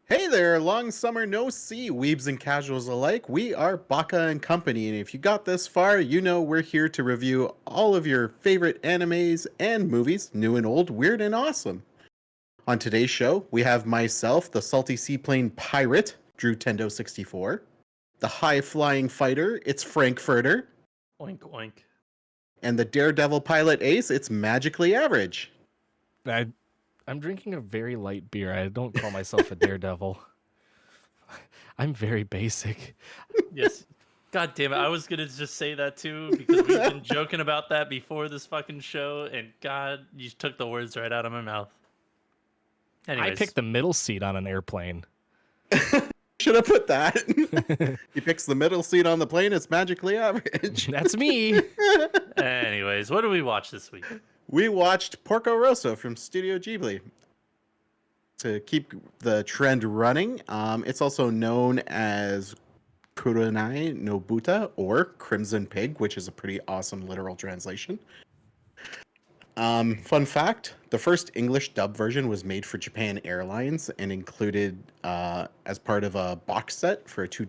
Hey there, long summer no see, weebs and casuals alike. We are Baka and Company, and if you got this far, you know we're here to review all of your favorite animes and movies, new and old, weird and awesome. On today's show, we have myself, the salty seaplane pirate, Drew Tendo64, the high flying fighter, it's Frankfurter, Oink oink. and the daredevil pilot ace, it's Magically Average. I'm drinking a very light beer. I don't call myself a daredevil. I'm very basic. Yes. God damn it. I was going to just say that too because we've been joking about that before this fucking show. And God, you took the words right out of my mouth. Anyways. I picked the middle seat on an airplane. Should have put that. He picks the middle seat on the plane, it's Magically Average. That's me. Anyways, what do we watch this week? We watched Porco Rosso from Studio Ghibli. To keep the trend running, it's also known as Kurenai no Buta or Crimson Pig, which is a pretty awesome literal translation. Fun fact, the first English dub version was made for Japan Airlines and included as part of a box set for a two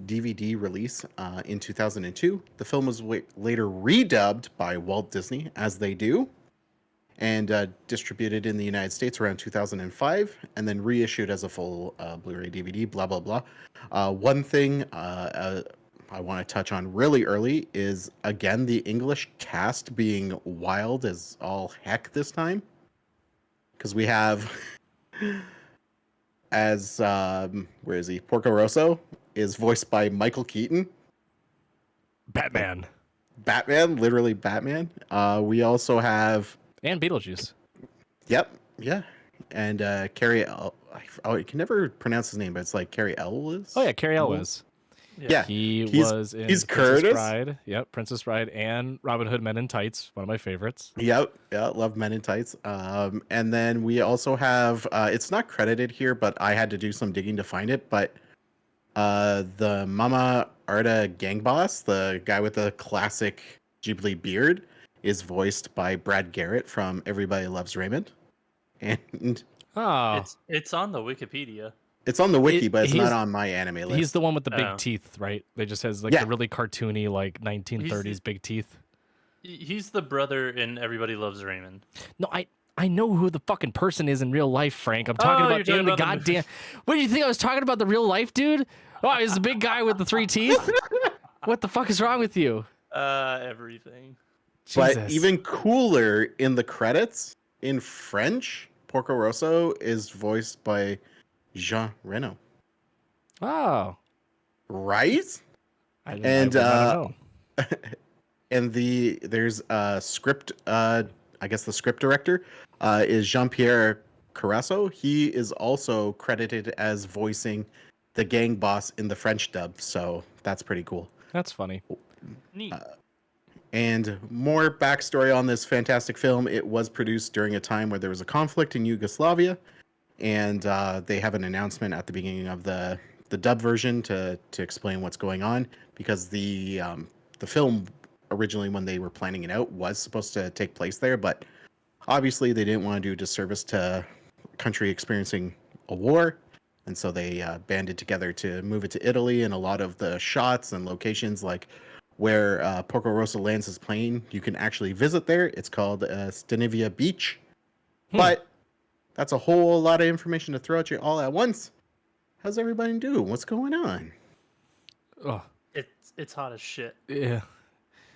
DVD release in 2002. The film was later redubbed by Walt Disney, as they do, and distributed in the United States around 2005, and then reissued as a full Blu-ray DVD, blah, blah, blah. One thing I want to touch on really early is, again, the English cast being wild as all heck this time. Because we have, as, where is he? Porco Rosso is voiced by Michael Keaton. Batman. Batman, literally Batman. We also have... And Beetlejuice. Yep, yeah. And Carrie... I can never pronounce his name, but it's like Carrie Elwes? Oh, yeah, Carrie Elwes. Yeah, he was in he's Princess Curtis. Bride. Yep, Princess Bride and Robin Hood Men in Tights, one of my favorites. Yep, yeah, love Men in Tights. And then we also have, it's not credited here, but I had to do some digging to find it, but the Mama Arta gang boss, the guy with the classic Ghibli beard, is voiced by Brad Garrett from Everybody Loves Raymond. And Oh, It's on the Wikipedia. it's on the wiki, but it's he's- not on my anime list. he's the one with the big Oh. teeth, right? They just has like Yeah. the really cartoony, like 1930s big teeth. He's the brother in Everybody Loves Raymond. No, I know who the fucking person is in real life, Frank. I'm talking about you're talking in the about the movie. goddamn. What do you think I was talking about? The real life dude? Oh, he's the big guy with the 3 teeth. What the fuck is wrong with you? Everything. But Jesus. even cooler, in the credits, in French, Porco Rosso is voiced by Jean Reno. Oh, Right? I did And, not know. And there's a script, I guess the script director is Jean-Pierre Carasso. He is also credited as voicing the gang boss in the French dub, so that's pretty cool. That's funny. Neat. And more backstory on this fantastic film. It was produced during a time where there was a conflict in Yugoslavia, and they have an announcement at the beginning of the dub version to explain what's going on, because the film originally, when they were planning it out, was supposed to take place there, but obviously they didn't want to do a disservice to a country experiencing a war, and so they banded together to move it to Italy. And a lot of the shots and locations, like where Porco Rosso lands his plane, you can actually visit there. It's called Stenivia Beach. But that's a whole lot of information to throw at you all at once. How's everybody doing? What's going on? Oh, It's hot as shit. yeah.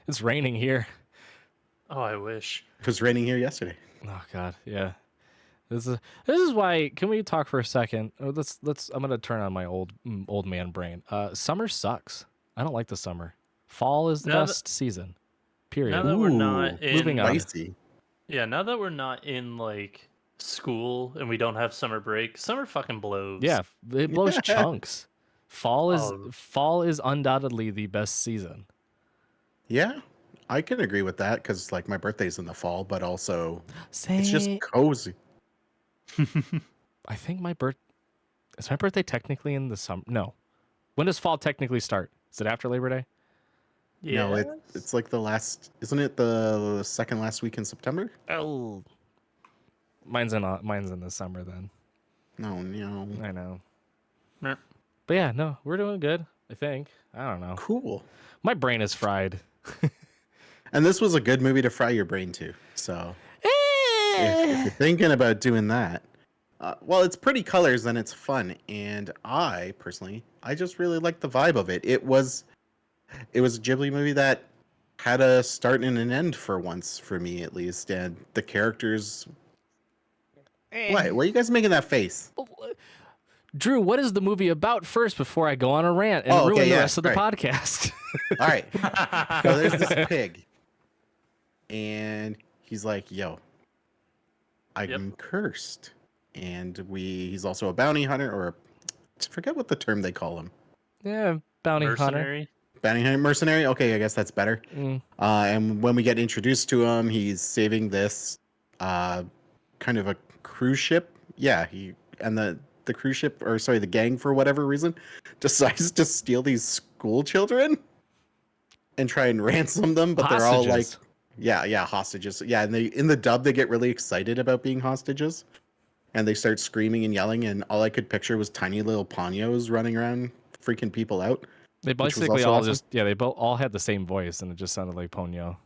It's raining here. Oh, I wish. It was raining here yesterday. Oh God, yeah. This is why. Can we talk for a second? Let's. I'm gonna turn on my old man brain. Summer sucks. I don't like the summer. Fall is the Now best season. Period. Now that we're not in, moving on. Spicy. Yeah, now that we're not in like school and we don't have summer break, summer fucking blows. Yeah, it blows chunks. Fall Oh. is undoubtedly the best season. Yeah, I can agree with that, because like my birthday's in the fall, but also Same. it's just cozy. I think is my birthday technically in the summer? No. When does fall technically start? Is it after Labor Day? Yeah. No, it's like the last, isn't it the second last week in September? Oh. Mine's in the summer then. No, no. I know. Meh. But yeah, no, we're doing good. I think. I don't know. Cool. My brain is fried. And this was a good movie to fry your brain to. So if you're thinking about doing that, well, it's pretty colors and it's fun. And I personally, I just really like the vibe of it. It was a Ghibli movie that had a start and an end for once, for me at least. And the characters. What? Why are you guys making that face? Drew, what is the movie about first before I go on a rant and Oh, okay, ruin the yeah, rest of the right. podcast? All right. So there's this pig. And he's like, yo, I'm cursed. And he's also a bounty hunter, or I forget what the term they call him. Yeah, bounty hunter. Mercenary. Bounty hunter, mercenary? Okay, I guess that's better. And when we get introduced to him, he's saving this kind of a cruise ship. Yeah, the cruise ship, or sorry, the gang, for whatever reason, decides to steal these school children and try and ransom them, but they're all like, hostages. Yeah, and in the dub, they get really excited about being hostages. And they start screaming and yelling, and all I could picture was tiny little Panyos running around freaking people out. They basically all they both all had the same voice, and it just sounded like Ponyo.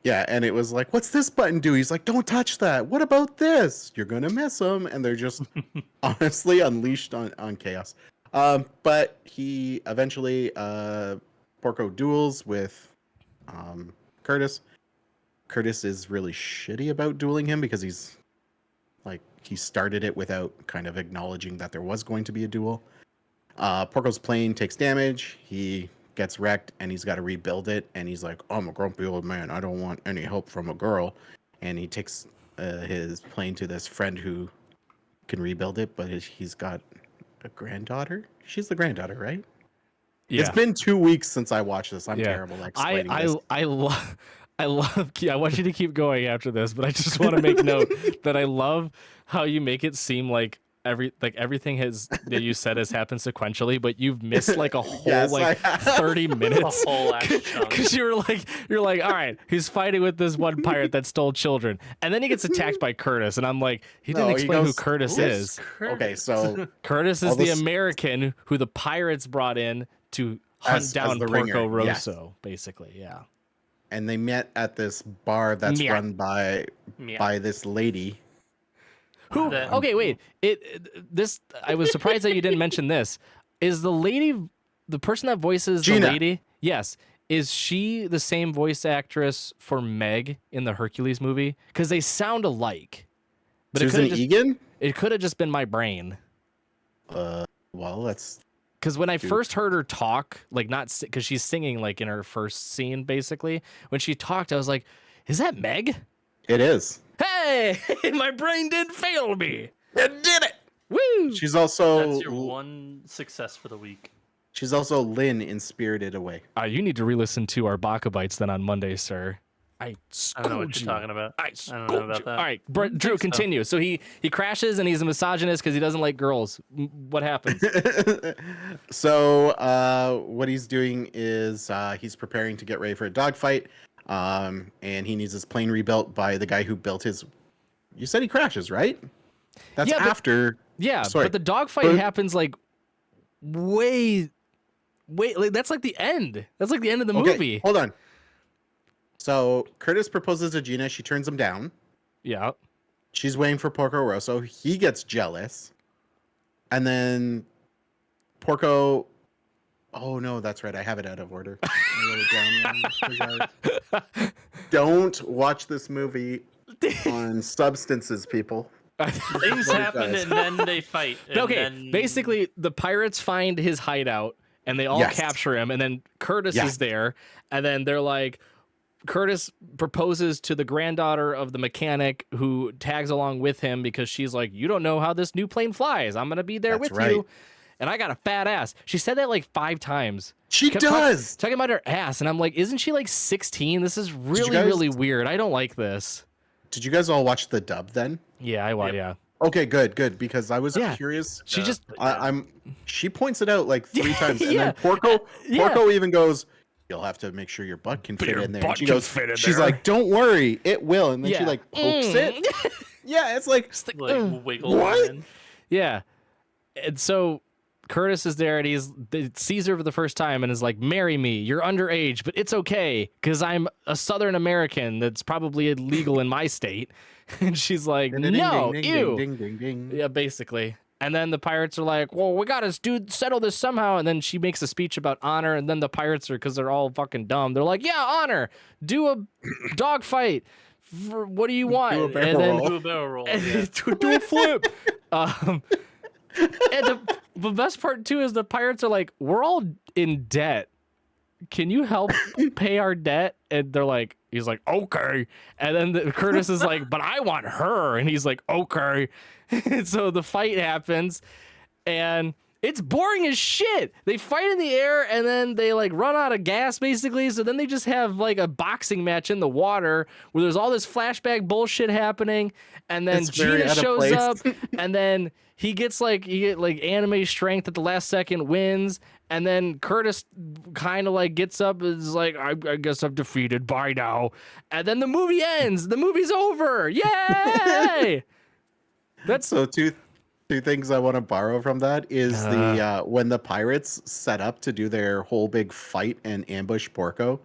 Yeah, and it was like, what's this button do? He's like, don't touch that. What about this? You're going to miss them. And they're just honestly unleashed on chaos. But he eventually, Porco duels with Curtis. Curtis is really shitty about dueling him because he started it without kind of acknowledging that there was going to be a duel. Porco's plane takes damage. He gets wrecked and he's got to rebuild it. And he's like, I'm a grumpy old man. I don't want any help from a girl. And he takes his plane to this friend who can rebuild it, but he's got a granddaughter. She's the granddaughter, right? Yeah. It's been 2 weeks since I watched this. I'm terrible at explaining this. I want you to keep going after this, but I just want to make note that I love how you make it seem like everything that you said has happened sequentially, but you've missed like a whole 30 minutes. A whole ass chunk. Because you're like, all right, he's fighting with this one pirate that stole children, and then he gets attacked by Curtis, and I'm like, he didn't explain who Curtis is. Okay, so Curtis is the American who the pirates brought in to hunt down Porco Rosso, basically, yeah. And they met at this bar that's run by this lady. Who? Okay, wait. I was surprised that you didn't mention this. Is the lady, the person that voices Gina. the lady? Yes. Is she the same voice actress for Meg in the Hercules movie? Because they sound alike. But Susan Egan? It could have just been my brain. Well, that's... Because when I first heard her talk, like because she's singing like in her first scene, basically, when she talked, I was like, is that Meg? It is. Hey, my brain didn't fail me. It did it. Woo! She's also... That's your one success for the week. She's also Lynn in Spirited Away. You need to re-listen to our Baka Bites then on Monday, sir. I don't know what you're talking about. I don't know about that. All right, Drew, continue. So he crashes and he's a misogynist because he doesn't like girls. What happens? So what he's doing is he's preparing to get ready for a dogfight, and he needs his plane rebuilt by the guy who built his... You said he crashes, right? That's after... But the dogfight happens like way, like, that's like the end. That's like the end of the movie. Hold on. So Curtis proposes to Gina. She turns him down. Yeah. She's waiting for Porco Rosso. He gets jealous. And then Porco... Oh, no, that's right. I have it out of order. I wrote it down. Don't watch this movie on substances, people. Things happen and then they fight. Basically, the pirates find his hideout and they all capture him. And then Curtis is there. And then they're like... Curtis proposes to the granddaughter of the mechanic who tags along with him because she's like, you don't know how this new plane flies. I'm going to be there with you. And I got a fat ass. She said that like 5 times. She does. Talking about her ass. And I'm like, isn't she like 16? This is really weird. I don't like this. Did you guys all watch the dub then? Yeah, I watched. Yeah. Okay, good. Because I was curious. She just... She points it out like 3 times. And then Porco even goes... You'll have to make sure your butt can fit in there. And she goes, she's like, don't worry, it will. And then she like pokes it. Yeah, it's like wiggle. what? In. Yeah. And so Curtis is there and he sees her for the first time and is like, marry me. You're underage, but it's okay because I'm a Southern American that's probably illegal in my state. And she's like, no, ew. Ding, ding, ding. Yeah, basically. And then the pirates are like, well, we got to settle this somehow. And then she makes a speech about honor. And then the pirates are, because they're all fucking dumb, they're like, yeah, honor. Do a dog fight. What do you want? Do a barrel roll. Do a barrel roll. Yeah. Do a flip. And the best part, too, is the pirates are like, we're all in debt. Can you help pay our debt? And they're like, he's like, okay. And then Curtis is like, but I want her. And he's like, okay. And so the fight happens and it's boring as shit. They fight in the air and then they like run out of gas basically. So then they just have like a boxing match in the water where there's all this flashback bullshit happening. And then Gina shows up and then he gets like anime strength at the last second, wins. And then Curtis kind of like gets up and is like, I guess I'm defeated. Bye now. And then the movie ends. The movie's over. Yay! That's so two things I want to borrow from that is the when the pirates set up to do their whole big fight and ambush Porco,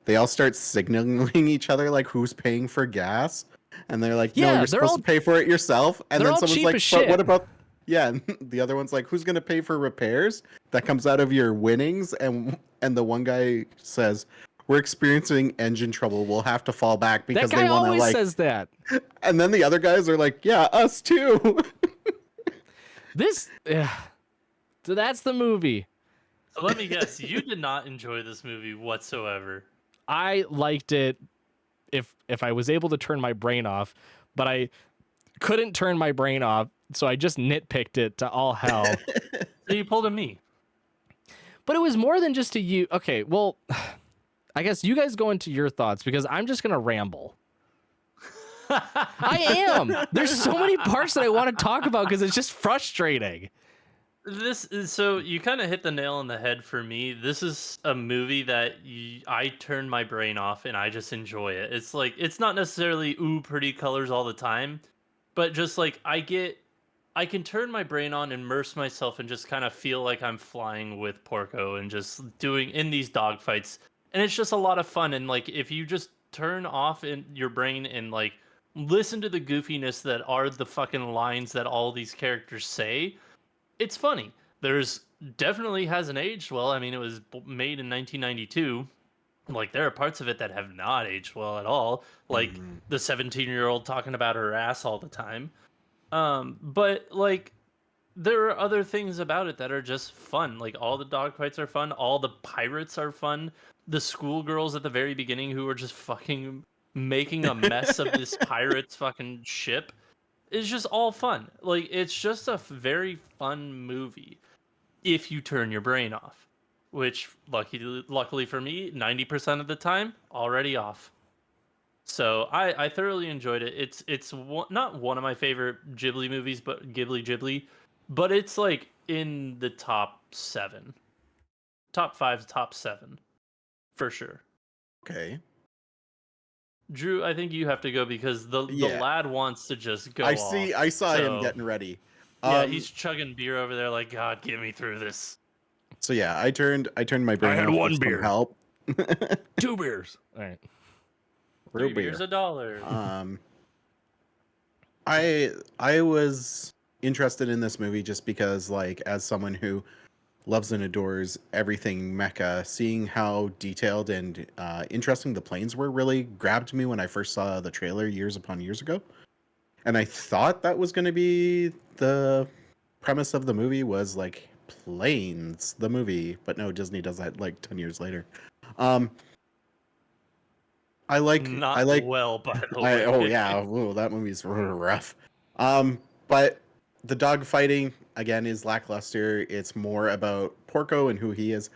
they all start signaling each other like who's paying for gas, and they're like, no, you're supposed to pay for it yourself. And then someone's like, but what about and the other one's like, who's gonna pay for repairs? That comes out of your winnings, and the one guy says, we're experiencing engine trouble. We'll have to fall back because that guy they want to always says that. And then the other guys are like, yeah, us too. So that's the movie. So let me guess, you did not enjoy this movie whatsoever. I liked it if I was able to turn my brain off, but I couldn't turn my brain off, so I just nitpicked it to all hell. So you pulled a me. But it was more than just a you. Okay, well, I guess you guys go into your thoughts because I'm just going to ramble. I am. There's so many parts that I want to talk about because it's just frustrating. So you kind of hit the nail on the head for me. This is a movie that I turn my brain off and I just enjoy it. It's like, it's not necessarily pretty colors all the time, but just like I can turn my brain on, immerse myself, and just kind of feel like I'm flying with Porco and just doing in these dogfights. And it's just a lot of fun. And like, if you just turn off in your brain and like listen to the goofiness that are the fucking lines that all these characters say, it's funny. There's definitely hasn't aged well. I mean, it was made in 1992. Like, there are parts of it that have not aged well at all. Like the 17-year-old talking about her ass all the time. But like, there are other things about it that are just fun. Like, all the dogfights are fun. All the pirates are fun. The schoolgirls at the very beginning who were just fucking making a mess of this pirate's fucking ship is just all fun. Like, it's just a very fun movie if you turn your brain off, which luckily for me, 90% of the time already off. So I thoroughly enjoyed it. It's not one of my favorite Ghibli movies, but Ghibli, but it's like in the top 7, top 5, top 7. For sure. Okay. Drew, I think you have to go because the lad wants to just go. I saw him getting ready. Yeah, he's chugging beer over there like, God, get me through this. So yeah, I turned my brain off. I had one beer. Help. 2 beers. All right. 3 beers $1. I was interested in this movie just because, like, as someone who loves and adores everything mecha, seeing how detailed and interesting the planes were really grabbed me when I first saw the trailer years upon years ago. And I thought that was going to be the premise of the movie, was like planes, the movie, but no, Disney does that like 10 years later. I like well, by the way. Oh yeah, whoa, that movie's rough. But the dog fighting again is lackluster. It's more about Porco and who he is,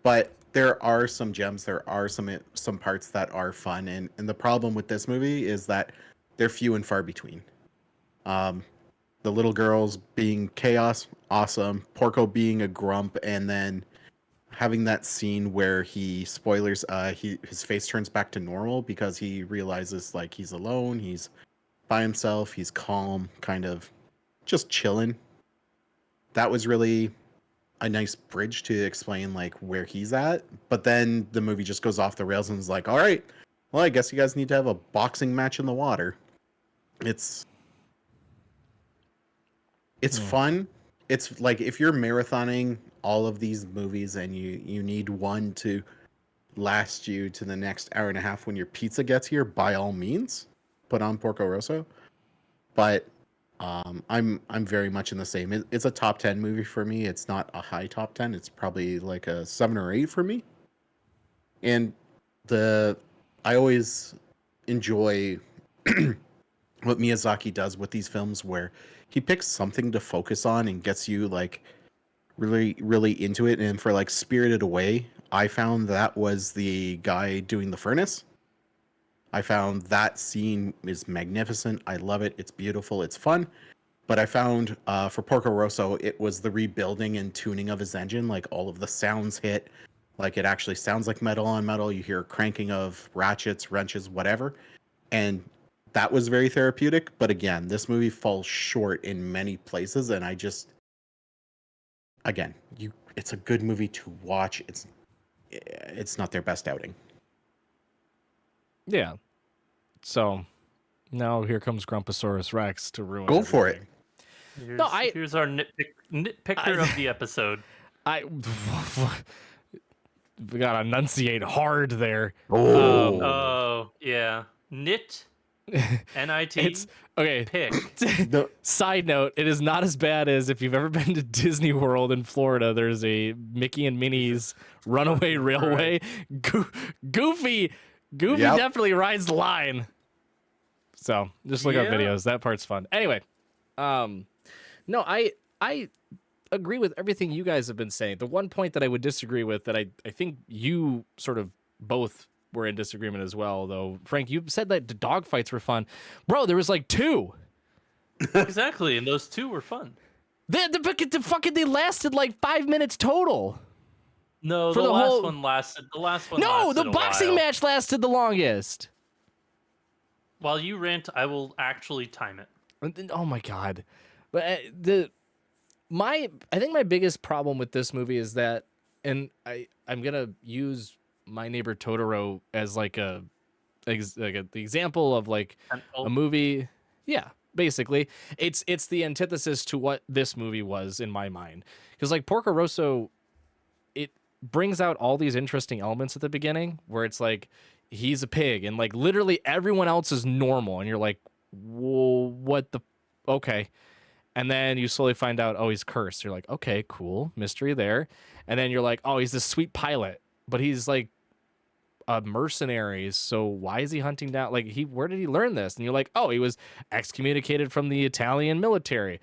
but there are some gems. There are some parts that are fun, and the problem with this movie is that they're few and far between. The little girls being chaos, awesome. Porco being a grump, and then having that scene where his face turns back to normal because he realizes like he's alone, he's by himself, he's calm, kind of just chilling. that was really a nice bridge to explain like where he's at. But then the movie just goes off the rails and is like, all right, well, I guess you guys need to have a boxing match in the water. It's fun. It's like if you're marathoning all of these movies and you need one to last you to the next hour and a half when your pizza gets here, by all means, put on Porco Rosso. But I'm very much in the same. It's a top 10 movie for me. It's not a high top 10. It's probably like a 7 or 8 for me. And I always enjoy what Miyazaki does with these films, where he picks something to focus on and gets you like really, really into it. And for like Spirited Away, I found that was the guy doing the furnace. I found that scene is magnificent. I love it. It's beautiful. It's fun. But I found for Porco Rosso, it was the rebuilding and tuning of his engine. Like all of the sounds hit. Like it actually sounds like metal on metal. You hear cranking of ratchets, wrenches, whatever. And that was very therapeutic. But again, this movie falls short in many places. And I just, again, it's a good movie to watch. It's not their best outing. Yeah. So now here comes Grumposaurus Rex to ruin. Go for it. Here's our nitpicker of the episode. We gotta enunciate hard there. Yeah. N-I-T. It's okay. Pick. Side note, it is not as bad as if you've ever been to Disney World in Florida. There's a Mickey and Minnie's Runaway Railway. Goofy definitely rides the line. So just look up videos. That part's fun. Anyway, no, I agree with everything you guys have been saying. The one point that I would disagree with, that I think you sort of both were in disagreement as well, though. Frank, you said that the dogfights were fun. Bro, there was like 2. Exactly, and those 2 were fun. They lasted like 5 minutes total. No, the last one lasted. No, the boxing match lasted the longest. While you rant, I will actually time it. Oh my god. But I think my biggest problem with this movie is that, and I'm gonna use My Neighbor Totoro as like the example of like a movie. Yeah, basically, it's the antithesis to what this movie was in my mind. Because like Porco Rosso, it brings out all these interesting elements at the beginning, where it's like he's a pig and like literally everyone else is normal, and you're like, whoa, what the, okay. And then you slowly find out, oh, he's cursed. You're like, okay, cool, mystery there. And then you're like, oh, he's this sweet pilot, but he's like a mercenary. So why is he hunting down? Like, where did he learn this? And you're like, oh, he was excommunicated from the Italian military.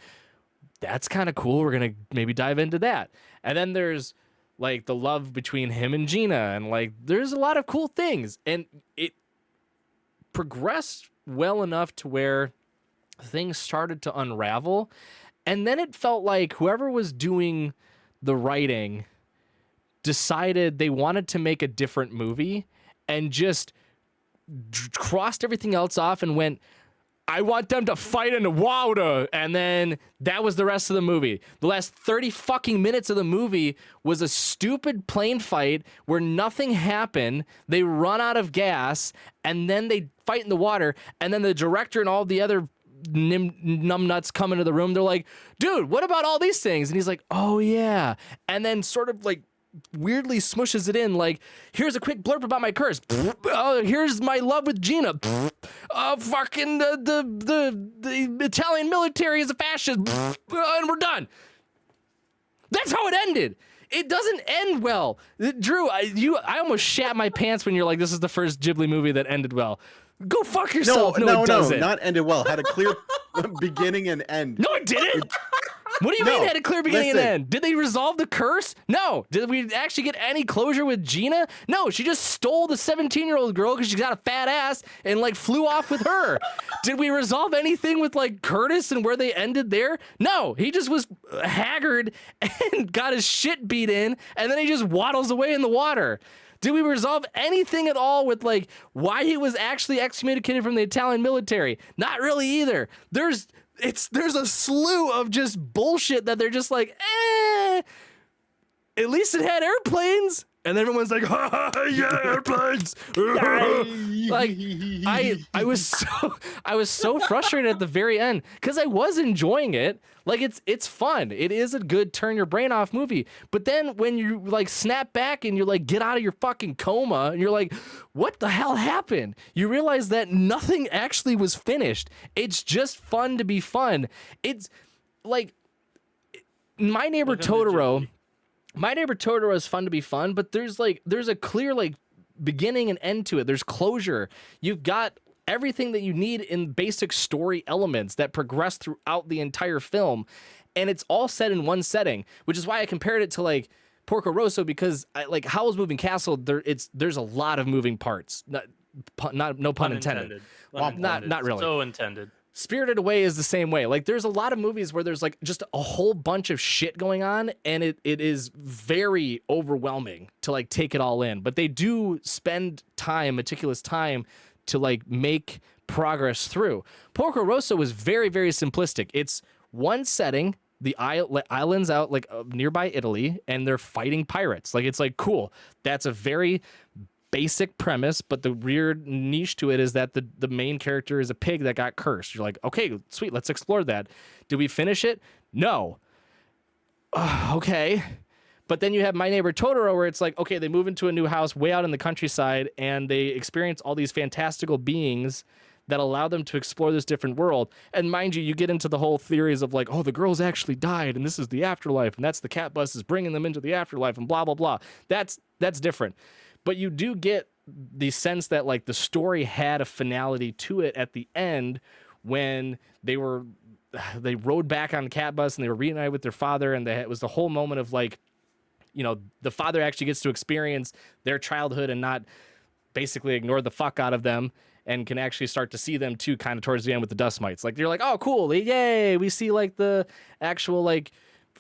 That's kind of cool. We're gonna maybe dive into that. And then there's like the love between him and Gina, and like there's a lot of cool things, and it progressed well enough to where things started to unravel. And then it felt like whoever was doing the writing decided they wanted to make a different movie and just crossed everything else off and went, I want them to fight in the water. And then that was the rest of the movie. The last 30 fucking minutes of the movie was a stupid plane fight where nothing happened. They run out of gas and then they fight in the water. And then the director and all the other numbnuts come into the room. They're like, dude, what about all these things? And he's like, oh yeah. And then sort of like weirdly smushes it in, like, here's a quick blurb about my curse. Here's my love with Gina. Fucking the Italian military is a fascist. And we're done. That's how it ended. It doesn't end well. Drew, I almost shat my pants when you're like, this is the first Ghibli movie that ended well. Go fuck yourself. No, it doesn't. Not ended well. Had a clear beginning and end. No, it didn't. What do you mean it had a clear beginning and end? Did they resolve the curse? No. Did we actually get any closure with Gina? No, she just stole the 17-year-old girl because she's got a fat ass and like flew off with her. Did we resolve anything with like Curtis and where they ended there? No, he just was haggard and got his shit beat in, and then he just waddles away in the water. Did we resolve anything at all with like why he was actually excommunicated from the Italian military? Not really either. There's there's a slew of just bullshit that they're just like, at least it had airplanes. And everyone's like, yeah, airplanes. Like I was so frustrated at the very end because I was enjoying it. Like it's fun. It is a good turn your brain off movie. But then when you like snap back and you're like, get out of your fucking coma, and you're like, what the hell happened? You realize that nothing actually was finished. It's just fun to be fun. It's like My Neighbor Totoro. My Neighbor Totoro is fun to be fun, but there's a clear like beginning and end to it. There's closure. You've got everything that you need in basic story elements that progress throughout the entire film, and it's all set in one setting, which is why I compared it to like Porco Rosso, because like Howl's Moving Castle, there's a lot of moving parts. No pun intended. Not really. So intended. Spirited Away is the same way. Like there's a lot of movies where there's like just a whole bunch of shit going on, and it is very overwhelming to like take it all in. But they do spend meticulous time to like make progress through. Porco Rosso is very, very simplistic. It's one setting, the islands out like nearby Italy, and they're fighting pirates. Like it's like cool. That's a very basic premise, but the weird niche to it is that the main character is a pig that got cursed. You're like, okay, sweet, let's explore that. Did we finish it? No. Okay. But then you have My Neighbor Totoro, where it's like, okay, they move into a new house way out in the countryside, and they experience all these fantastical beings that allow them to explore this different world. And mind you, you get into the whole theories of like, oh, the girls actually died, and this is the afterlife, and that's the cat bus is bringing them into the afterlife, and blah, blah, blah. That's different. But you do get the sense that like the story had a finality to it at the end when they rode back on the cat bus and they were reunited with their father, and it was the whole moment of like, you know, the father actually gets to experience their childhood and not basically ignore the fuck out of them, and can actually start to see them too kind of towards the end with the dust mites. Like you're like, oh cool, yay, we see like the actual like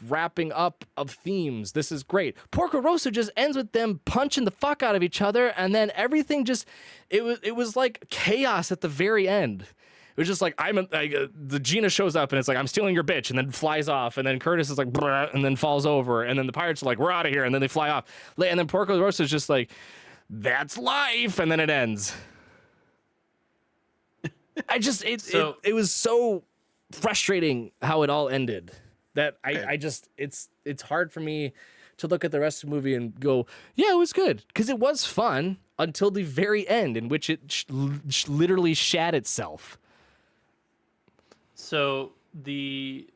wrapping up of themes. This is great. Porco Rosso just ends with them punching the fuck out of each other, and then everything just it was like chaos at the very end. It was just like the Gina shows up and it's like, I'm stealing your bitch, and then flies off, and then Curtis is like bruh, and then falls over, and then the pirates are like, we're out of here, and then they fly off, and then Porco Rosso is just like, that's life, and then it ends. It was so frustrating how it all ended. That it's hard for me to look at the rest of the movie and go, yeah, it was good, because it was fun until the very end, in which it literally shat itself. So the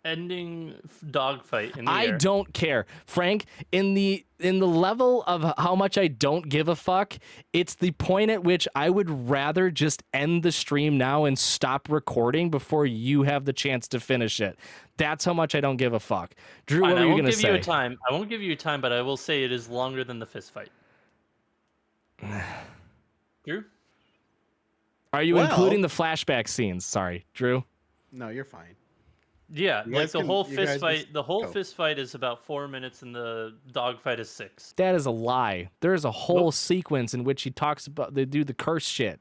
ending dogfight in the I air. don't care, Frank. In the level of how much I don't give a fuck, it's the point at which I would rather just end the stream now and stop recording before you have the chance to finish it. That's how much I don't give a fuck. Drew, Fine, what were you gonna say? I won't give you time, but I will say it is longer than the fist fight. Drew? Are you including the flashback scenes? Sorry, Drew. No, you're fine. Yeah, like the whole fist fight. Just The whole go. fist fight is about 4 minutes, and the dog fight is 6. That is a lie. There is a whole sequence in which he talks about they do the curse shit.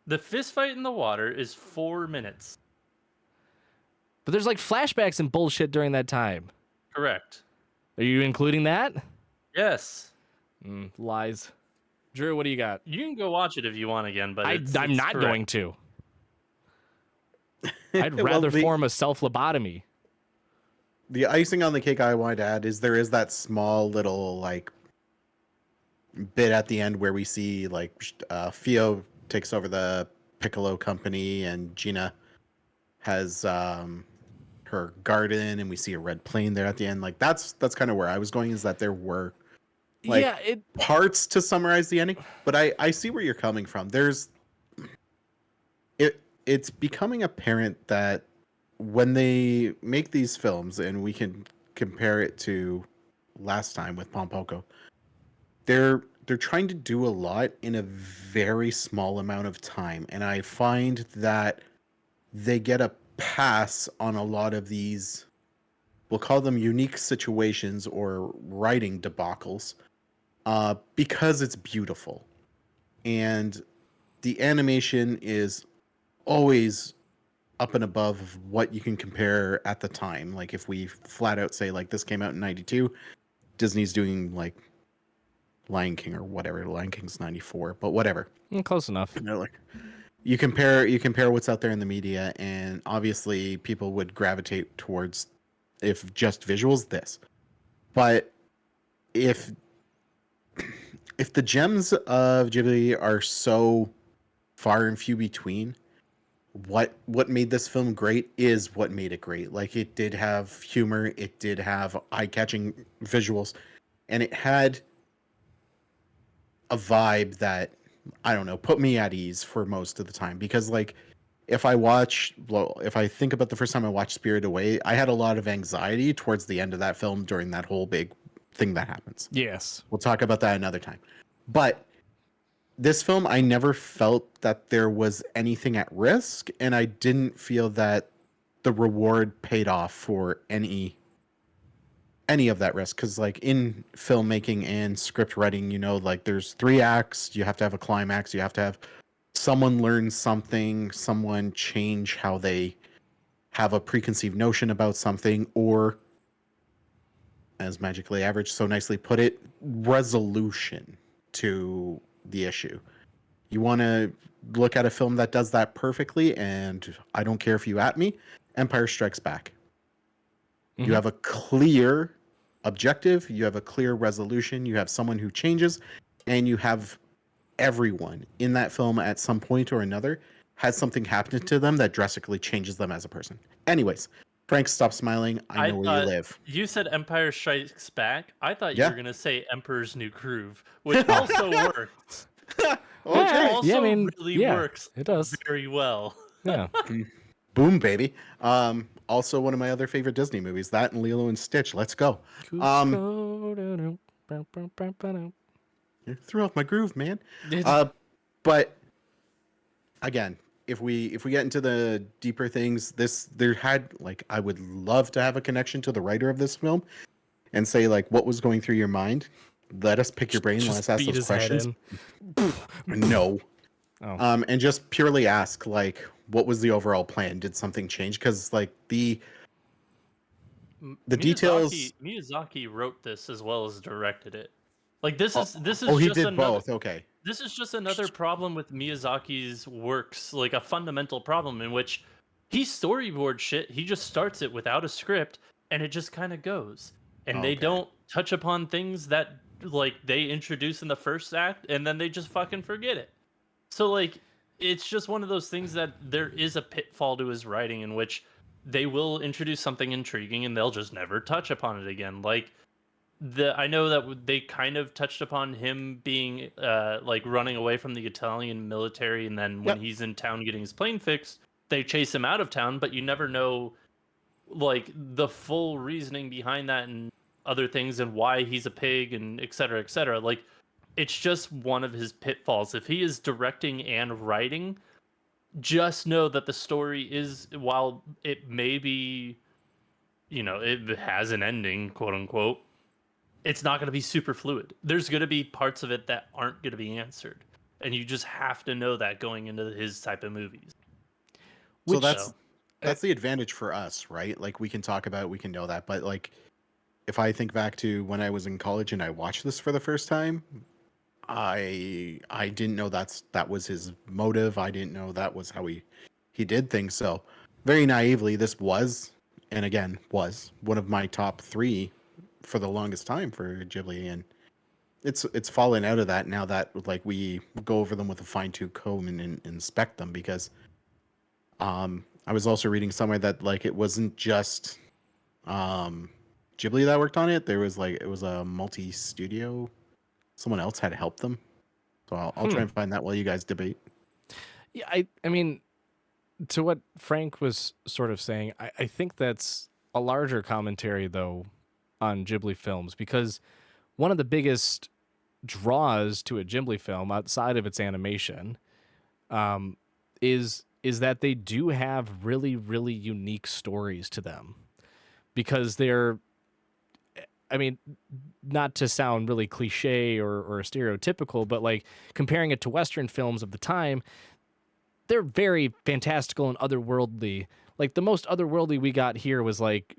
The fist fight in the water is 4 minutes. But there's like flashbacks and bullshit during that time. Correct. Are you including that? Yes. Lies. Drew, what do you got? You can go watch it if you want again, but I'm not correct. going to. I'd Well, rather form a self-lobotomy. The icing on the cake I want to add is there is that small little like bit at the end where we see like Fio takes over the Piccolo company, and Gina has her garden, and we see a red plane there at the end. Like that's kind of where I was going, is that there were like parts to summarize the ending, but I see where you're coming from. It's becoming apparent that when they make these films, and we can compare it to last time with Pompoko, they're trying to do a lot in a very small amount of time, and I find that they get a pass on a lot of these, we'll call them unique situations or writing debacles, because it's beautiful, and the animation is always up and above what you can compare at the time. Like if we flat out say like this came out in 92, Disney's doing like Lion King or whatever. Lion King's 94, but whatever. Close enough. You know, like you compare what's out there in the media, and obviously people would gravitate towards, if just visuals, this. But if the gems of Ghibli are so far and few between, what made this film great is what made it great. Like it did have humor, it did have eye-catching visuals, and it had a vibe that, I don't know, put me at ease for most of the time. Because like if I think about the first time I watched Spirited Away, I had a lot of anxiety towards the end of that film during that whole big thing that happens. Yes. We'll talk about that another time. But this film, I never felt that there was anything at risk, and I didn't feel that the reward paid off for any of that risk. Because like in filmmaking and script writing, you know, like there's 3 acts, you have to have a climax, you have to have someone learn something, someone change how they have a preconceived notion about something, or, as Magicallyaverage so nicely put it, resolution to the issue. You want to look at a film that does that perfectly, and I don't care if you at me, Empire Strikes Back. You have a clear objective, you have a clear resolution, you have someone who changes, and you have everyone in that film at some point or another has something happen to them that drastically changes them as a person. Anyways, Frank, stop smiling. I know where you live. You said Empire Strikes Back. I thought you Yeah. were going to say Emperor's New Groove, which also works. Okay. Also Yeah, I mean, really yeah, works it does. very well. Yeah. Boom, baby. Also one of my other favorite Disney movies, that and Lilo and Stitch. Let's go. You threw off my groove, man. But again, if we get into the deeper things, I would love to have a connection to the writer of this film and say like what was going through your mind. Let us pick your brain. Let us ask those questions. No. Oh. And just purely ask like what was the overall plan? Did something change? Because like the details. Miyazaki wrote this as well as directed it. Like this is he just did another, both. Okay. This is just another problem with Miyazaki's works, like a fundamental problem in which he storyboard shit. He just starts it without a script, and it just kind of goes. And they don't touch upon things that like they introduce in the first act, and then they just fucking forget it. So like, it's just one of those things that there is a pitfall to his writing in which they will introduce something intriguing and they'll just never touch upon it again. Like I know that they kind of touched upon him being like running away from the Italian military, and then when he's in town getting his plane fixed, they chase him out of town, but you never know like the full reasoning behind that and other things and why he's a pig and et cetera, et cetera. Like it's just one of his pitfalls. If he is directing and writing, just know that the story is, while it may be, you know, it has an ending, quote unquote, it's not going to be super fluid. There's going to be parts of it that aren't going to be answered. And you just have to know that going into his type of movies. So that's the advantage for us, right? Like we can talk about it, we can know that. But like if I think back to when I was in college and I watched this for the first time, I didn't know that was his motive. I didn't know that was how he did things. So very naively, this was, and again, was one of my top 3 for the longest time for Ghibli, and it's fallen out of that now that like we go over them with a fine-tooth comb and inspect them, because I was also reading somewhere that like it wasn't just Ghibli that worked on it. There was like, it was a multi-studio. Someone else had helped them. So I'll try and find that while you guys debate. Yeah, I mean, to what Frank was sort of saying, I think that's a larger commentary though on Ghibli films, because one of the biggest draws to a Ghibli film outside of its animation is that they do have really, really unique stories to them, because they're, I mean, not to sound really cliche or stereotypical, but like comparing it to Western films of the time, they're very fantastical and otherworldly. Like the most otherworldly we got here was like,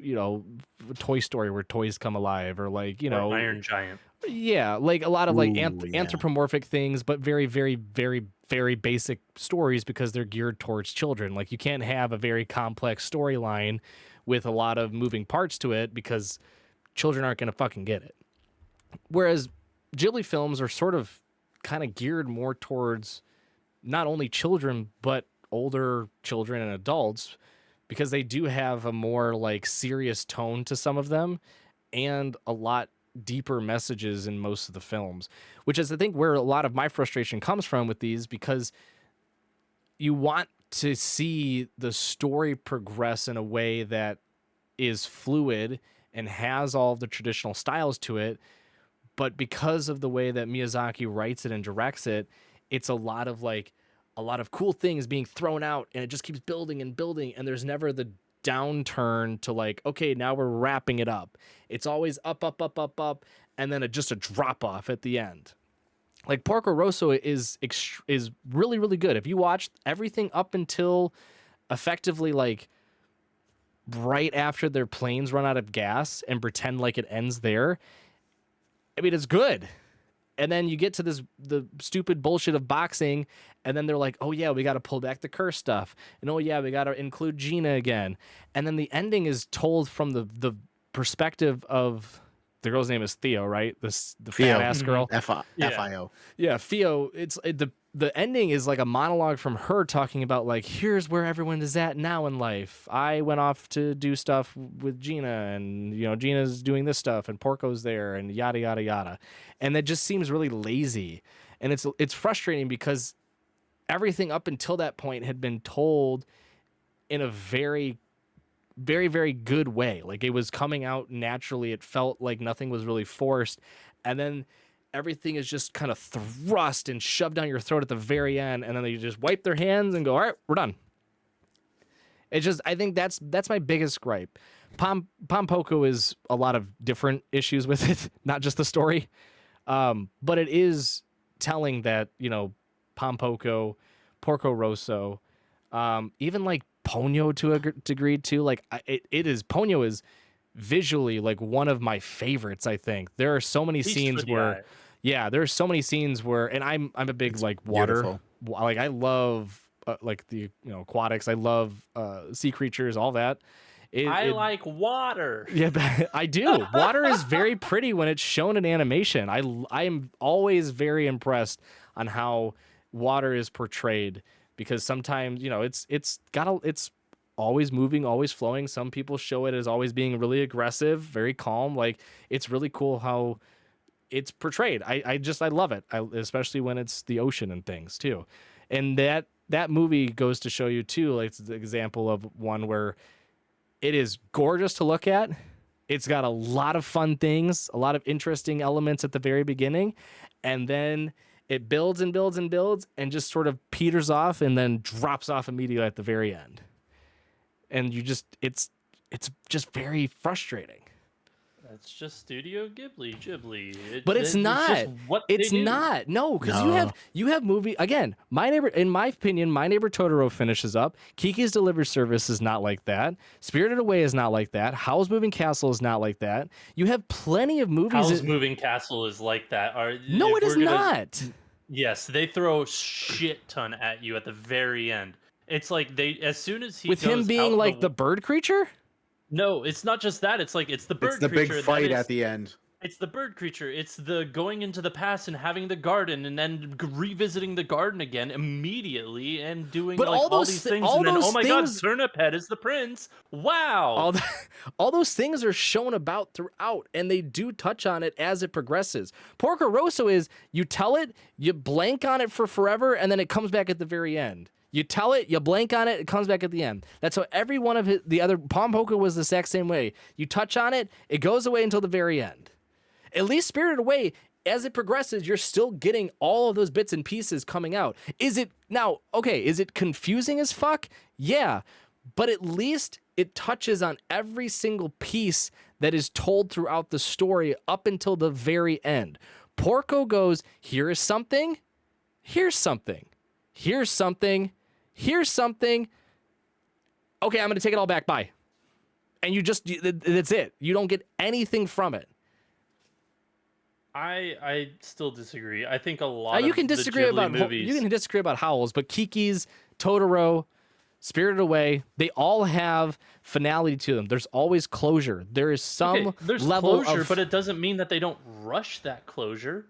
Toy Story where toys come alive, or like, Or Iron Giant. Yeah, like a lot of like Ooh, yeah. anthropomorphic things, but very, very, very, very basic stories because they're geared towards children. Like you can't have a very complex storyline with a lot of moving parts to it because children aren't going to fucking get it. Whereas Ghibli films are sort of kind of geared more towards not only children, but older children and adults, because they do have a more like serious tone to some of them and a lot deeper messages in most of the films, which is I think where a lot of my frustration comes from with these, because you want to see the story progress in a way that is fluid and has all of the traditional styles to it. But because of the way that Miyazaki writes it and directs it, it's a lot of cool things being thrown out, and it just keeps building and building, and there's never the downturn to like, okay, now we're wrapping it up. It's always up, up, up, up, up, and then just a drop off at the end. Like Porco Rosso is really, really good. If you watch everything up until effectively like right after their planes run out of gas and pretend like it ends there, I mean, it's good. And then you get to the stupid bullshit of boxing, and then they're like, oh yeah, we got to pull back the curse stuff, and oh yeah, we got to include Gina again. And then the ending is told from the perspective of the girl's name is Theo, right? The fat ass girl. F-I-O. Yeah, Theo. The ending is like a monologue from her talking about like, here's where everyone is at now in life. I went off to do stuff with Gina, and Gina's doing this stuff, and Porco's there, and yada yada yada. And that just seems really lazy, and it's frustrating because everything up until that point had been told in a very, very, very good way. Like it was coming out naturally. It felt like nothing was really forced, and then everything is just kind of thrust and shoved down your throat at the very end, and then they just wipe their hands and go, all right, we're done. It's just, I think that's my biggest gripe. Porco is a lot of different issues with it, not just the story. But it is telling that, Porco Rosso, even like Ponyo to a degree too, like Ponyo is visually like one of my favorites. I think there are so many scenes where, there are so many scenes where, and I'm a big like water, beautiful. Like I love like the aquatics. I love sea creatures, all that. I like water. Yeah, I do. Water is very pretty when it's shown in animation. I am always very impressed on how water is portrayed, because sometimes it's always moving, always flowing. Some people show it as always being really aggressive, very calm. Like it's really cool how it's portrayed. I love it. Especially when it's the ocean and things too. And that movie goes to show you too, like it's the example of one where it is gorgeous to look at. It's got a lot of fun things, a lot of interesting elements at the very beginning, and then it builds and builds and builds and just sort of peters off and then drops off immediately at the very end. And it's just very frustrating. It's just Studio Ghibli. But it's not. It's not. No, because you have movie again. In my opinion, My Neighbor Totoro finishes up. Kiki's Delivery Service is not like that. Spirited Away is not like that. Howl's Moving Castle is not like that. You have plenty of movies. Howl's Moving Castle is like that. No, it is not. Yes, they throw shit ton at you at the very end. It's like as soon as he with him being like the bird creature. No, it's not just that. It's like it's the bird creature. It's the big fight at the end. It's the bird creature. It's the going into the past and having the garden and then revisiting the garden again immediately and doing all these things. And then, oh my God, Turnip Head is the prince. Wow. All those things are shown about throughout, and they do touch on it as it progresses. Porco Rosso is you tell it, you blank on it for forever, and then it comes back at the very end. You tell it, you blank on it, it comes back at the end. That's how every one of the other Porco was the exact same way. You touch on it, it goes away until the very end. At least Spirited Away, as it progresses, you're still getting all of those bits and pieces coming out. Is it confusing as fuck? Yeah. But at least it touches on every single piece that is told throughout the story up until the very end. Porco goes, here is something, here's something, here's something, here's something. Okay, I'm going to take it all back. Bye. And that's it. You don't get anything from it. I still disagree. I think a lot you of can disagree the Ghibli about movies... You can disagree about Howl's, but Kiki's, Totoro, Spirited Away, they all have finality to them. There's always closure. There is some there's level closure, of... but it doesn't mean that they don't rush that closure.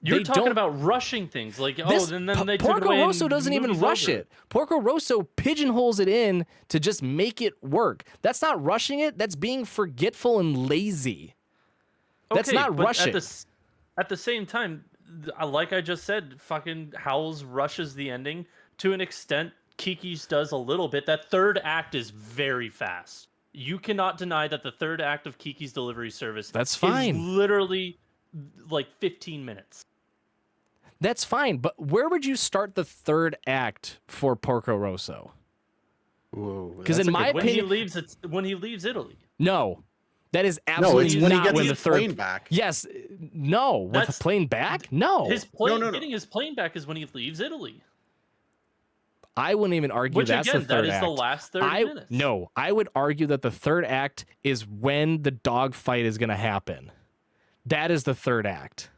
You're talking about rushing things, like and then they took it away. Porco Rosso doesn't even rush it. Porco Rosso pigeonholes it in to just make it work. That's not rushing it. That's being forgetful and lazy. That's not rushing. At the same time, like I just said, fucking Howl's rushes the ending to an extent. Kiki's does a little bit. That third act is very fast. You cannot deny that the third act of Kiki's Delivery Service is literally like 15 minutes. That's fine, but where would you start the third act for Porco Rosso? Because in my opinion, when he leaves Italy. No, that is absolutely when not he gets when the his third plane back. Yes, no, with the plane back. No, getting his plane back is when he leaves Italy. I wouldn't even argue Which, that's again, the third that is act. the last 30 minutes. No, I would argue that the third act is when the dog fight is going to happen. That is the third act.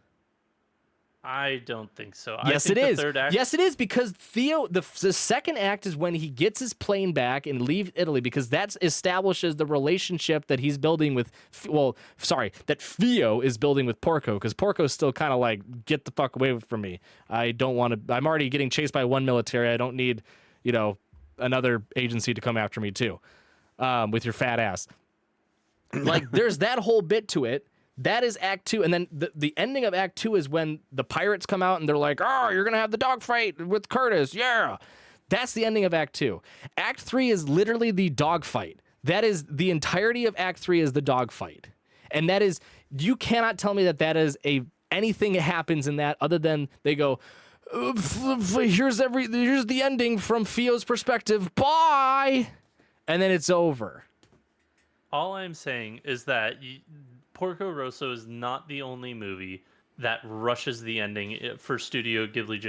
I don't think so. Yes, I think it is. The third act... Yes, it is, because Theo, the second act is when he gets his plane back and leaves Italy, because that establishes the relationship that he's building with, that Theo is building with Porco, because Porco's still kind of like, get the fuck away from me. I don't want to, I'm already getting chased by one military. I don't need, another agency to come after me too, with your fat ass. Like, there's that whole bit to it. That is Act 2, and then the ending of Act 2 is when the pirates come out and they're like, "Oh, you're gonna have the dogfight with Curtis, yeah." That's the ending of Act 2. Act 3 is literally the dogfight. That is the entirety of Act 3 is the dogfight, and that is, you cannot tell me that is anything that happens in that other than they go, here's the ending from Theo's perspective, bye, and then it's over. All I'm saying is that Porco Rosso is not the only movie that rushes the ending for Studio Ghibli.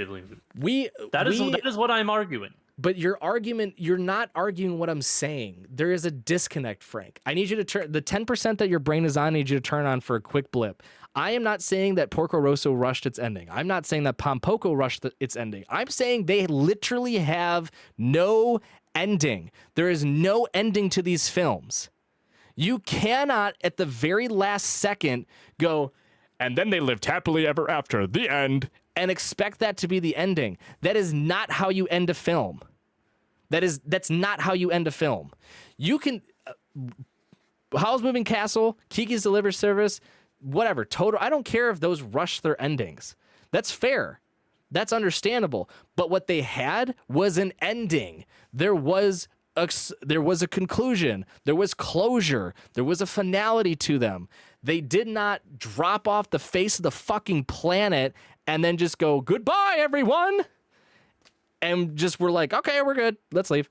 That is what I'm arguing. But your argument, you're not arguing what I'm saying. There is a disconnect, Frank. I need you to turn the 10% that your brain is on. I need you to turn on for a quick blip. I am not saying that Porco Rosso rushed its ending. I'm not saying that Pompoko rushed its ending. I'm saying they literally have no ending. There is no ending to these films. You cannot, at the very last second, go, and then they lived happily ever after, the end, and expect that to be the ending. That is not how you end a film. That's not how you end a film. You can, Howl's Moving Castle, Kiki's Delivery Service, whatever, Totoro, I don't care if those rush their endings. That's fair. That's understandable. But what they had was an ending. There was a conclusion. There was closure. There was a finality to them. They did not drop off the face of the fucking planet and then just go, goodbye, everyone. And just were like, okay, we're good. Let's leave.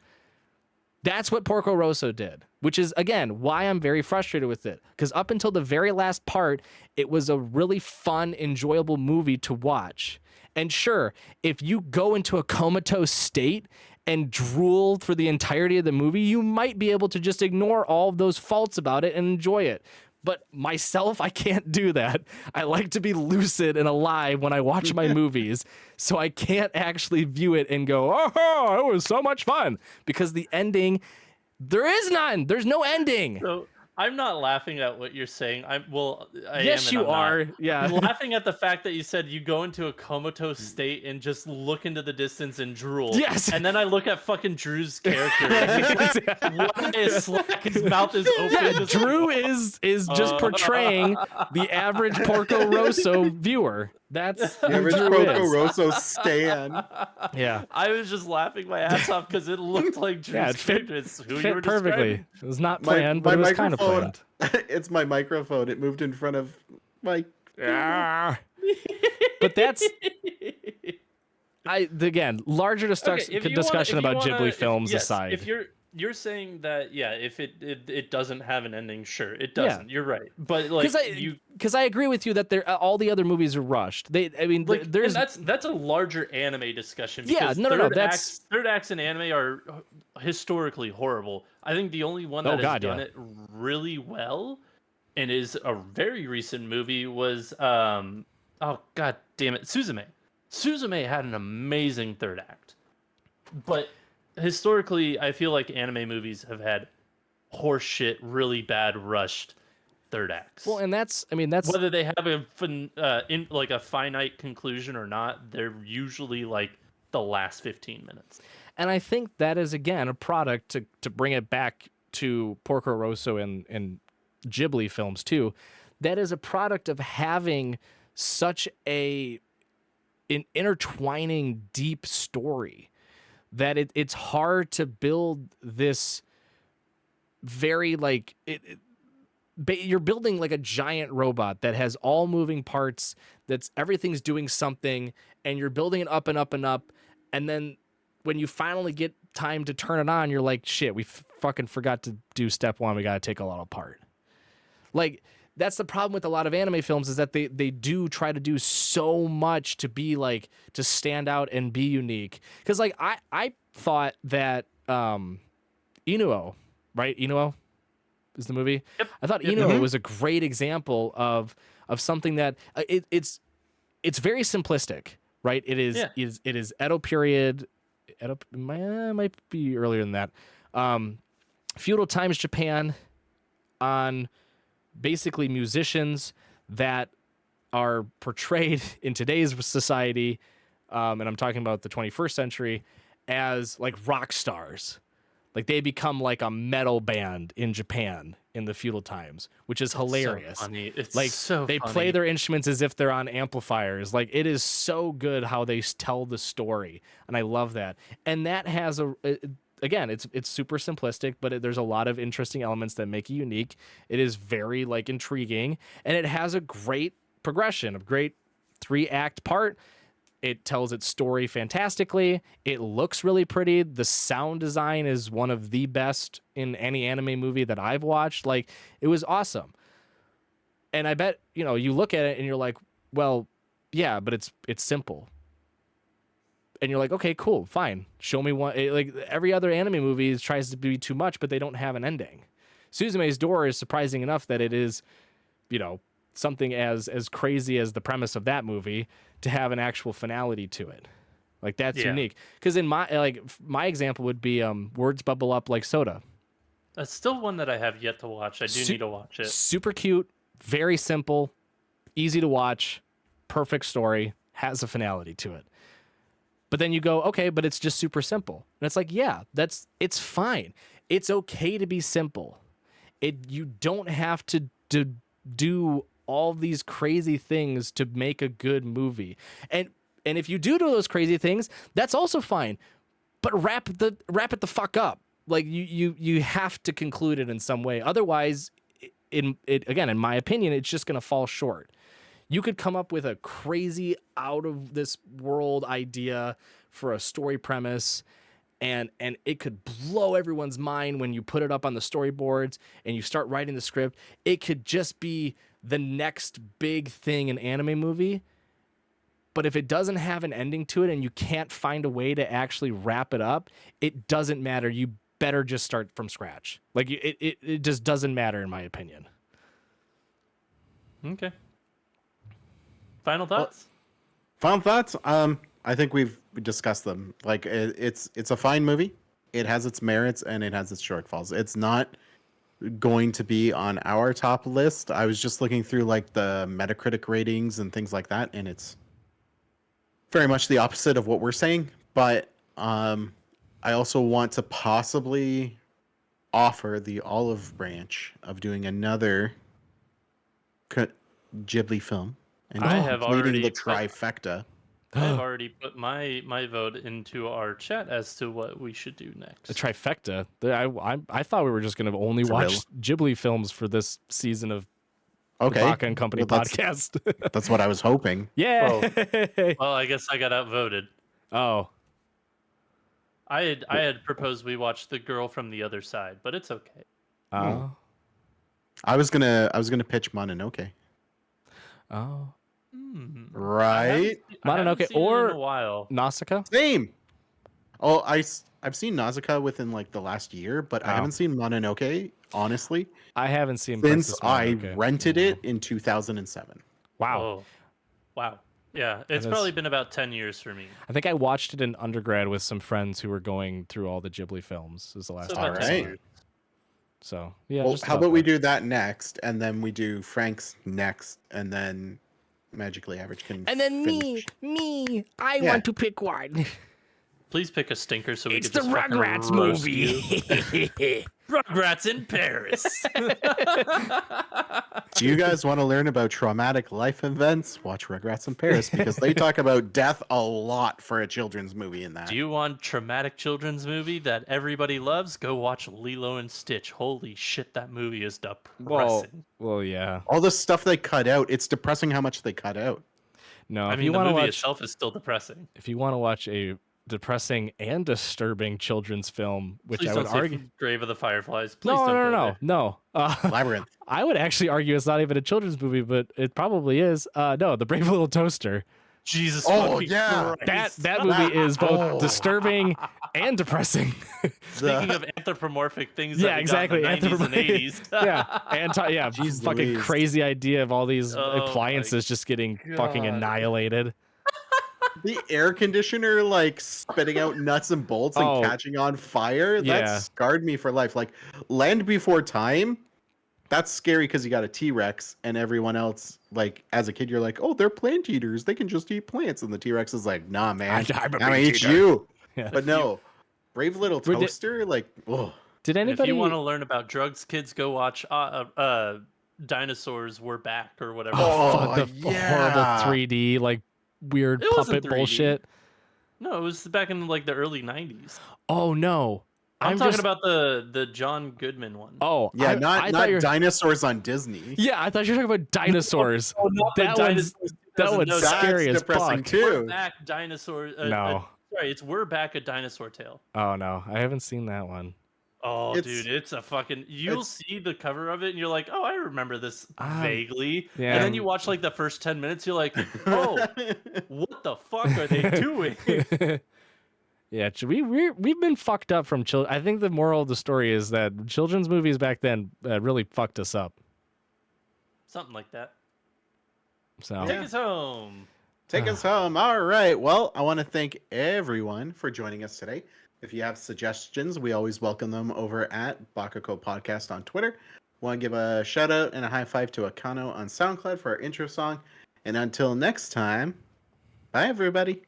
That's what Porco Rosso did, which is, again, why I'm very frustrated with it. Because up until the very last part, it was a really fun, enjoyable movie to watch. And sure, if you go into a comatose state and drool for the entirety of the movie, you might be able to just ignore all of those faults about it and enjoy it. But myself, I can't do that. I like to be lucid and alive when I watch my movies, so I can't actually view it and go, oh, it was so much fun. Because the ending, there is none. There's no ending. So I'm not laughing at what you're saying. Yes, you are. Yeah. I'm laughing at the fact that you said you go into a comatose state and just look into the distance and drool. Yes. And then I look at fucking Drew's character. One is slack, his mouth is open. Yeah, Drew is just portraying the average Porco Rosso viewer. That's the average Porco Rosso stan. Yeah. I was just laughing my ass off because it looked like Drew's character. It's who you were perfectly. describing. It was not planned, but it was kind of planned. It's my microphone. It moved in front of my... But that's... Again, larger discussion about Ghibli films aside. If you're saying that, yeah, if it doesn't have an ending, sure, it doesn't. Yeah. You're right. But like because I agree with you that all the other movies are rushed. I mean, like, there's and that's a larger anime discussion. Yeah, Because no, that's third acts in anime are historically horrible. I think the only one that has done it really well, and is a very recent movie, was oh god damn it, Suzume. Suzume had an amazing third act, but historically, I feel like anime movies have had horseshit, really bad rushed third acts. Well, and that's whether they have a finite conclusion or not, they're usually like the last 15 minutes. And I think that is again a product to bring it back to Porco Rosso and Ghibli films too. That is a product of having such an intertwining deep story that it's hard to build this very like you're building like a giant robot that has all moving parts, that's everything's doing something, and you're building it up and up and up, and then when you finally get time to turn it on, you're like, shit, we fucking forgot to do step one. We got to take it all apart. Like, that's the problem with a lot of anime films, is that they do try to do so much to be like, to stand out and be unique. Because like I thought that Inuo, right? Inuo is the movie. Yep. I thought Inuo was a great example of something that it's very simplistic, right? It is Edo period. Edo might be earlier than that. Feudal times Japan, on basically musicians that are portrayed in today's society, and I'm talking about the 21st century, as like rock stars. Like they become like a metal band in Japan in the feudal times, which is hilarious. So funny. It's like so they funny. play their instruments as if they're on amplifiers. Like it is so good how they tell the story, and I love that. And that has again, it's super simplistic, but there's a lot of interesting elements that make it unique. It is very like intriguing, and it has a great progression, a great 3-act part. It tells its story fantastically. It looks really pretty. The sound design is one of the best in any anime movie that I've watched. Like, it was awesome. And I bet, you look at it and you're like, well, yeah, but it's simple. And you're like, okay, cool, fine. Show me one. Like every other anime movie tries to be too much, but they don't have an ending. Suzume's Door is surprising enough that it is, something as crazy as the premise of that movie to have an actual finality to it. Like that's unique. Because in my example would be Words Bubble Up Like Soda. That's still one that I have yet to watch. I do need to watch it. Super cute, very simple, easy to watch, perfect story, has a finality to it. But then you go, okay, but it's just super simple. And it's like, yeah, it's fine. It's okay to be simple. You don't have to do all these crazy things to make a good movie. And if you do those crazy things, that's also fine. But wrap it the fuck up. Like you have to conclude it in some way. Otherwise, in my opinion, it's just going to fall short. You could come up with a crazy out of this world idea for a story premise, and it could blow everyone's mind when you put it up on the storyboards and you start writing the script. It could just be the next big thing in anime movie. But if it doesn't have an ending to it and you can't find a way to actually wrap it up, it doesn't matter. You better just start from scratch. Like it just doesn't matter, in my opinion. Okay. Final thoughts? Final thoughts? I think we discussed them. Like it's a fine movie. It has its merits and it has its shortfalls. It's not going to be on our top list. I was just looking through like the Metacritic ratings and things like that, and it's very much the opposite of what we're saying. But I also want to possibly offer the olive branch of doing another Ghibli film and I have completing already the trifecta. I've already put my vote into our chat as to what we should do next. The trifecta. I thought we were just going to only watch Ghibli films for this season of the Baka&Co podcast. That's what I was hoping. Yeah. Well, I guess I got outvoted. Oh. I had proposed we watch The Girl from the Other Side, but it's okay. Oh. I was gonna pitch Mononoke. Oh, Right? I haven't Mononoke seen it in or a while. Nausicaa. Same. Oh, I've seen Nausicaa within like the last year, but I Oh. haven't seen Mononoke, honestly, I haven't seen since Princess I Mononoke in a rented while. it in 2007. Wow. Oh, wow. Yeah, it's That probably is- been about 10 years for me. I think I watched it in undergrad with some friends who were going through all the Ghibli films. Is the last So time about I 10 saw Alright. it. years. So yeah. Well, just how about we that. do that next, and then we do Frank's next, and then Magically Average can And then finish. me, I Yeah. want to pick one. Please pick a stinker so we It's could the just fucking Rugrats roast movie. you. Rugrats in Paris. Do you guys want to learn about traumatic life events? Watch Rugrats in Paris because they talk about death a lot for a children's movie in that. Do you want traumatic children's movie that everybody loves? Go watch Lilo and Stitch. Holy shit, that movie is depressing. Well, yeah. All the stuff they cut out, it's depressing how much they cut out. No, I if mean, you the want to movie watch, itself is still depressing. if you want to watch a depressing and disturbing children's film, which Please I don't would say argue. Grave of the Fireflies. Please No, don't no, go no, there. no. Labyrinth. I would actually argue it's not even a children's movie, but it probably is. No, The Brave Little Toaster. Jesus Oh, fucking yeah. Christ. That movie is both Oh. disturbing and depressing. Speaking of anthropomorphic things Yeah, that we got in the 90s and anthropomorphic. 80s. yeah, Jeez fucking Louise. crazy idea of all these Oh my appliances just getting fucking God. annihilated. The air conditioner like spitting out nuts and bolts and Oh. catching on fire, Yeah. that scarred me for life. Like Land Before Time, that's scary because you got a T-Rex and everyone else, like as a kid, you're like, oh, they're plant eaters. They can just eat plants. And the T-Rex is like, nah, man, I'm a I'm gonna meat eat eater. you. Yeah. But no, Brave Little Would it- Toaster, like, oh, Did And if anybody? you want to learn about drugs, kids, go watch Dinosaurs Were Back or whatever. Oh, Oh, fuck, the yeah. horrible 3D like weird It wasn't puppet 3D. bullshit. No, it was back in like the early 90s. Oh no, I'm talking just- about the John Goodman one. Oh yeah, I not thought you were- dinosaurs on Disney. Yeah, I thought you were talking about dinosaurs. Oh, not the that one's Dinosaurs that one's 2000. No, scary as depressing fuck. too. We're Back Dinosaur. No. Sorry, it's We're Back, a Dinosaur Tale. Oh no, I haven't seen that one. Oh, It's- dude, it's a fucking. You'll it's- see the cover of it, and you're like, "Oh, I remember this vaguely." yeah. And then you watch like the first 10 minutes, you're like, "Oh, what the fuck are they doing?" Yeah, we've been fucked up from children. I think the moral of the story is that children's movies back then really fucked us up. Something like that. So Yeah. Take us home. Take us home. All right. Well, I want to thank everyone for joining us today. If you have suggestions, we always welcome them over at Baka&Co Podcast on Twitter. Want to give a shout out and a high five to Akano on SoundCloud for our intro song. And until next time, bye everybody.